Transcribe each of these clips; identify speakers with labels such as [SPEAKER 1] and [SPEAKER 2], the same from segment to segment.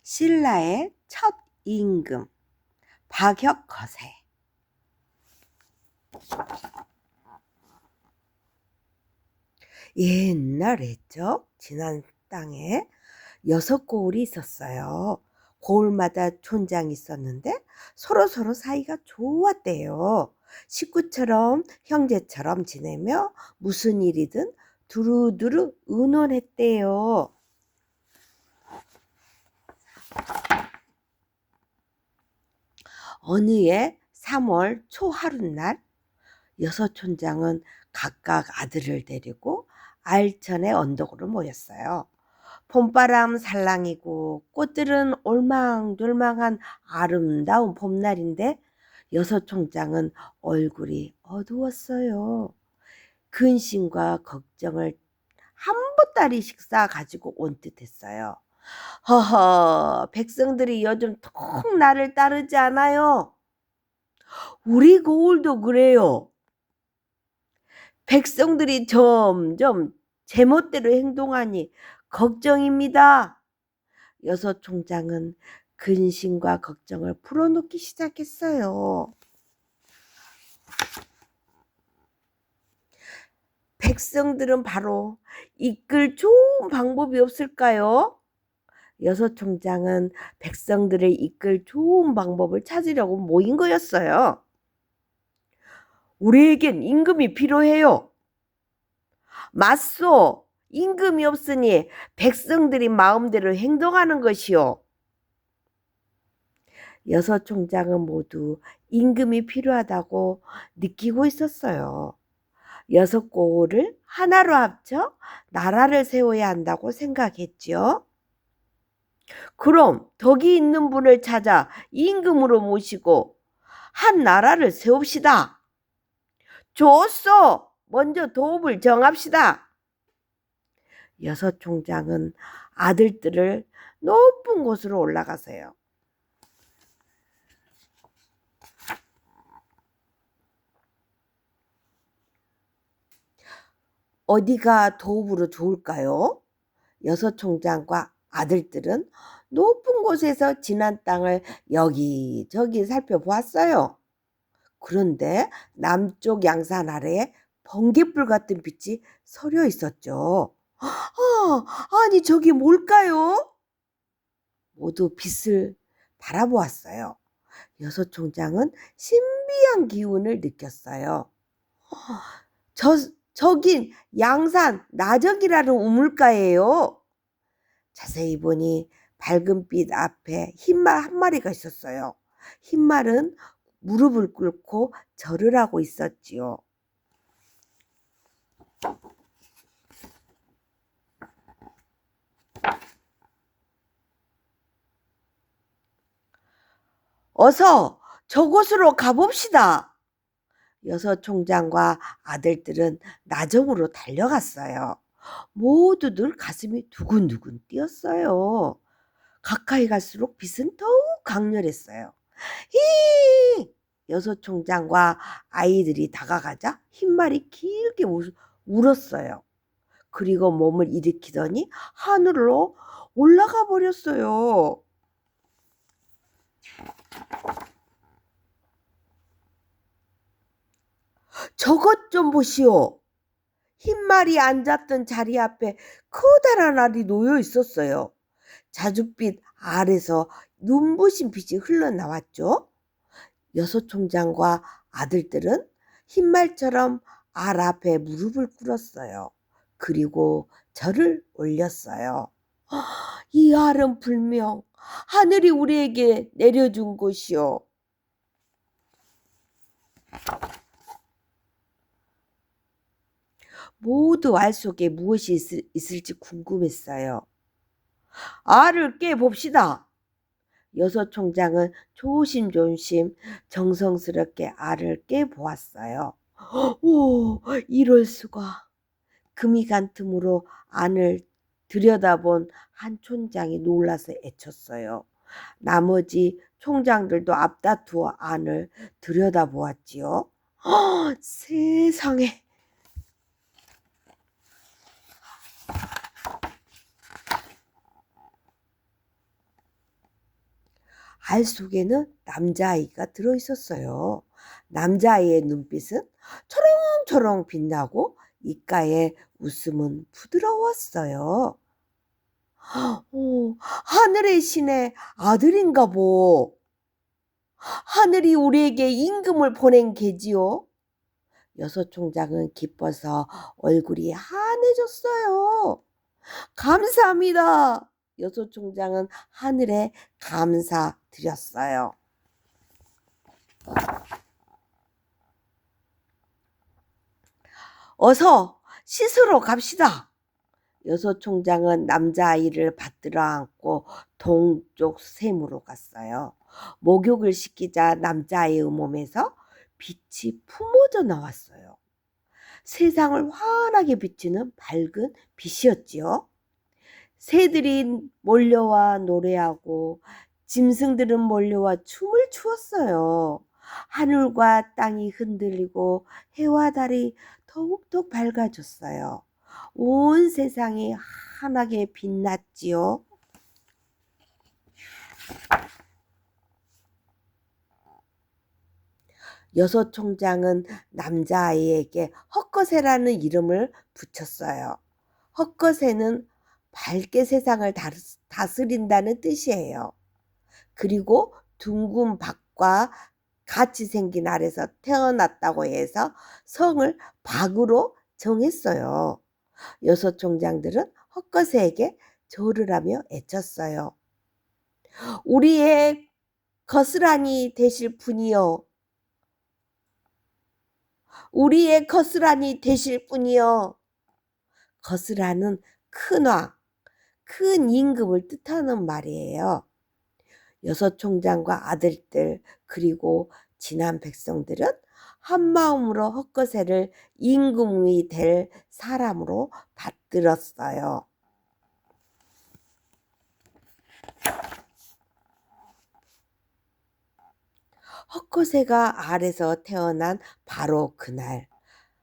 [SPEAKER 1] 신라의 첫 임금 박혁거세. 옛날에죠, 지난 땅에 6고을이 있었어요. 고을마다 촌장이 있었는데 서로 사이가 좋았대요. 식구처럼 형제처럼 지내며 무슨 일이든 두루두루 의논했대요. 어느 해 3월 초 하룻날 6촌장은 각각 아들을 데리고 알천의 언덕으로 모였어요. 봄바람 살랑이고 꽃들은 올망졸망한 아름다운 봄날인데 6총장은 얼굴이 어두웠어요. 근심과 걱정을 한 보따리 식사 가지고 온 듯했어요. 허허, 백성들이 요즘 통 나를 따르지 않아요. 우리 고을도 그래요. 백성들이 점점 제멋대로 행동하니 걱정입니다. 6총장은 근심과 걱정을 풀어놓기 시작했어요. 백성들은 바로 이끌 좋은 방법이 없을까요? 6총장은 백성들을 이끌 좋은 방법을 찾으려고 모인 거였어요. 우리에겐 임금이 필요해요. 맞소, 임금이 없으니 백성들이 마음대로 행동하는 것이요. 6총장은 모두 임금이 필요하다고 느끼고 있었어요. 6고을을 하나로 합쳐 나라를 세워야 한다고 생각했지요. 그럼 덕이 있는 분을 찾아 임금으로 모시고 한 나라를 세웁시다. 좋소. 먼저 도읍을 정합시다. 6총장은 아들들을 높은 곳으로 올라가세요. 어디가 도읍으로 좋을까요? 6총장과 아들들은 높은 곳에서 지난 땅을 여기저기 살펴보았어요. 그런데 남쪽 양산 아래에 번갯불 같은 빛이 서려 있었죠. 아니 저기 뭘까요? 모두 빛을 바라보았어요. 6총장은 신비한 기운을 느꼈어요. 저긴 양산 나적이라는 우물가예요. 자세히 보니 밝은 빛 앞에 흰말 한 마리가 있었어요. 흰말은 무릎을 꿇고 절을 하고 있었지요. 어서 저곳으로 가봅시다. 6총장과 아들들은 나정으로 달려갔어요. 모두들 가슴이 두근두근 뛰었어요. 가까이 갈수록 빛은 더욱 강렬했어요. 히! 6총장과 아이들이 다가가자 흰말이 길게 울었어요. 그리고 몸을 일으키더니 하늘로 올라가 버렸어요. 저것 좀 보시오. 흰말이 앉았던 자리 앞에 커다란 알이 놓여 있었어요. 자줏빛 알에서 눈부신 빛이 흘러나왔죠. 6총장과 아들들은 흰말처럼 알 앞에 무릎을 꿇었어요. 그리고 절을 올렸어요. 이 알은 분명 하늘이 우리에게 내려준 것이요. 모두 알 속에 무엇이 있을지 궁금했어요. 알을 깨봅시다. 6총장은 조심조심 정성스럽게 알을 깨보았어요. 오, 이럴 수가. 금이 간 틈으로 안을 들여다본 한 촌장이 놀라서 애쳤어요. 나머지 총장들도 앞다투어 안을 들여다보았지요. 세상에. 알 속에는 남자아이가 들어있었어요. 남자아이의 눈빛은 초롱초롱 빛나고 입가에 웃음은 부드러웠어요. 하늘의 신의 아들인가 보. 하늘이 우리에게 임금을 보낸 게지요. 여섯 총장은 기뻐서 얼굴이 환해졌어요. 감사합니다. 여섯 총장은 하늘에 감사드렸어요. 어서 씻으러 갑시다. 여섯 총장은 남자아이를 받들어 안고 동쪽 샘으로 갔어요. 목욕을 시키자 남자아이의 몸에서 빛이 품어져 나왔어요. 세상을 환하게 비추는 밝은 빛이었지요. 새들이 몰려와 노래하고 짐승들은 몰려와 춤을 추었어요. 하늘과 땅이 흔들리고 해와 달이 더욱더 밝아졌어요. 온 세상이 환하게 빛났지요. 여섯 총장은 남자아이에게 헛것새라는 이름을 붙였어요. 헛것새는 밝게 세상을 다스린다는 뜻이에요. 그리고 둥근 박과 같이 생긴 알에서 태어났다고 해서 성을 박으로 정했어요. 여섯 총장들은 헛것새에게 절을 하며 애쳤어요. 우리의 거스란히 되실 분이여. 우리의 거스란히 되실 분이여. 거스란은 큰 왕, 큰 임금을 뜻하는 말이에요. 여섯 총장과 아들들 그리고 지난 백성들은 한마음으로 헛것새를 임금이 될 사람으로 받들었어요. 헛것새가 알에서 태어난 바로 그날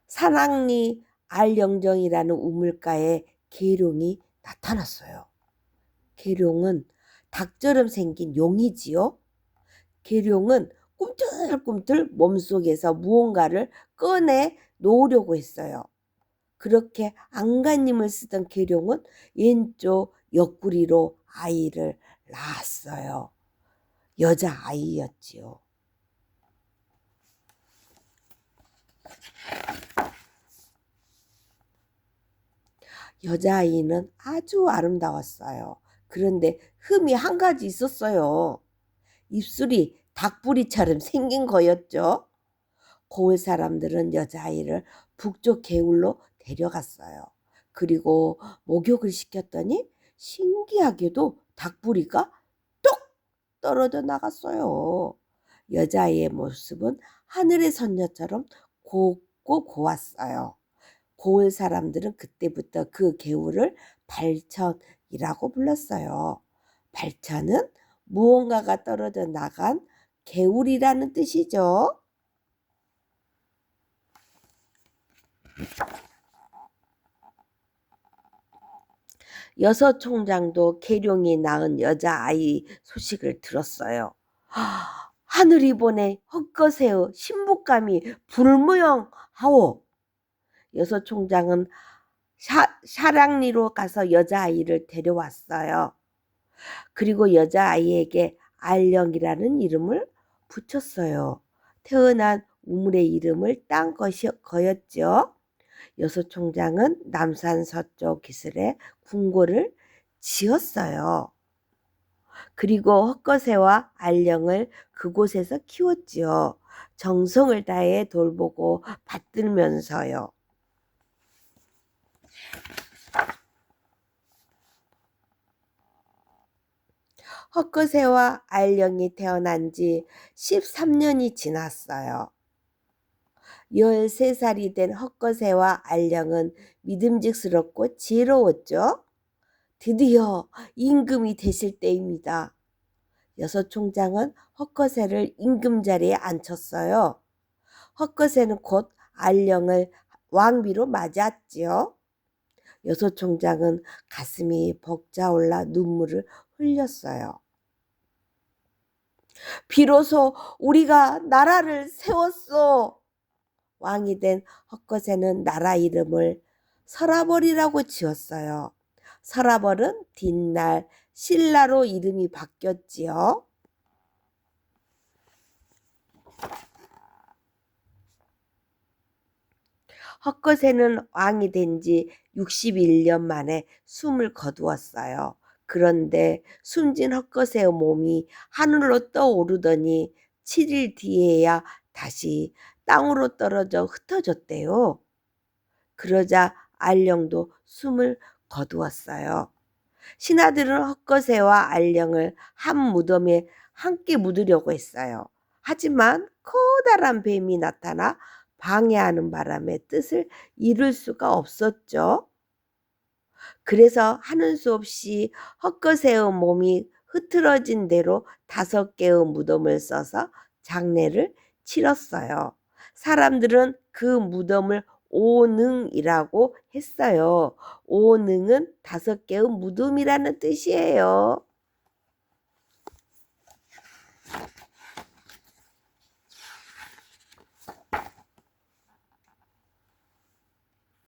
[SPEAKER 1] 산악리 알영정이라는 우물가에 계룡이 나타났어요. 계룡은 닭처럼 생긴 용이지요. 계룡은 꿈틀꿈틀 몸속에서 무언가를 꺼내 놓으려고 했어요. 그렇게 안간힘을 쓰던 계룡은 왼쪽 옆구리로 아이를 낳았어요. 여자아이였지요. 여자아이는 아주 아름다웠어요. 그런데 흠이 한 가지 있었어요. 입술이 닭부리처럼 생긴 거였죠. 고을 사람들은 여자아이를 북쪽 개울로 데려갔어요. 그리고 목욕을 시켰더니 신기하게도 닭부리가 뚝 떨어져 나갔어요. 여자아이의 모습은 하늘의 선녀처럼 곱고 고왔어요. 고을 사람들은 그때부터 그 개울을 발천이라고 불렀어요. 발천은 무언가가 떨어져 나간 개울이라는 뜻이죠. 여섯 총장도 계룡이 낳은 여자아이 소식을 들었어요. 하늘이 보내 헛것새의 신부감이 불무용하오. 여섯 총장은 샤랑리로 가서 여자아이를 데려왔어요. 그리고 여자아이에게 알령이라는 이름을 붙였어요. 태어난 우물의 이름을 딴 거였죠. 여섯 총장은 남산 서쪽 기슭에 궁궐을 지었어요. 그리고 헛것새와 알령을 그곳에서 키웠지요. 정성을 다해 돌보고 받들면서요. 헛것새와 알령이 태어난 지 13년이 지났어요. 13살이 된 헛것새와 알령은 믿음직스럽고 지혜로웠죠. 드디어 임금이 되실 때입니다. 여섯 총장은 헛것새를 임금 자리에 앉혔어요. 헛것새는 곧 알령을 왕비로 맞았지요. 여섯 총장은 가슴이 벅차올라 눈물을 흘렸어요. 비로소 우리가 나라를 세웠소. 왕이 된 헛것에는 나라 이름을 서라벌이라고 지었어요. 서라벌은 뒷날 신라로 이름이 바뀌었지요. 헛것에는 왕이 된 지 61년 만에 숨을 거두었어요. 그런데 숨진 헛것의 몸이 하늘로 떠오르더니 7일 뒤에야 다시 땅으로 떨어져 흩어졌대요. 그러자 알령도 숨을 거두었어요. 신하들은 헛것새와 알령을 한 무덤에 함께 묻으려고 했어요. 하지만 커다란 뱀이 나타나 방해하는 바람에 뜻을 이룰 수가 없었죠. 그래서 하는 수 없이 헛것새의 몸이 흐트러진 대로 5개의 무덤을 써서 장례를 치렀어요. 사람들은 그 무덤을 오능이라고 했어요. 오능은 5개의 무덤이라는 뜻이에요.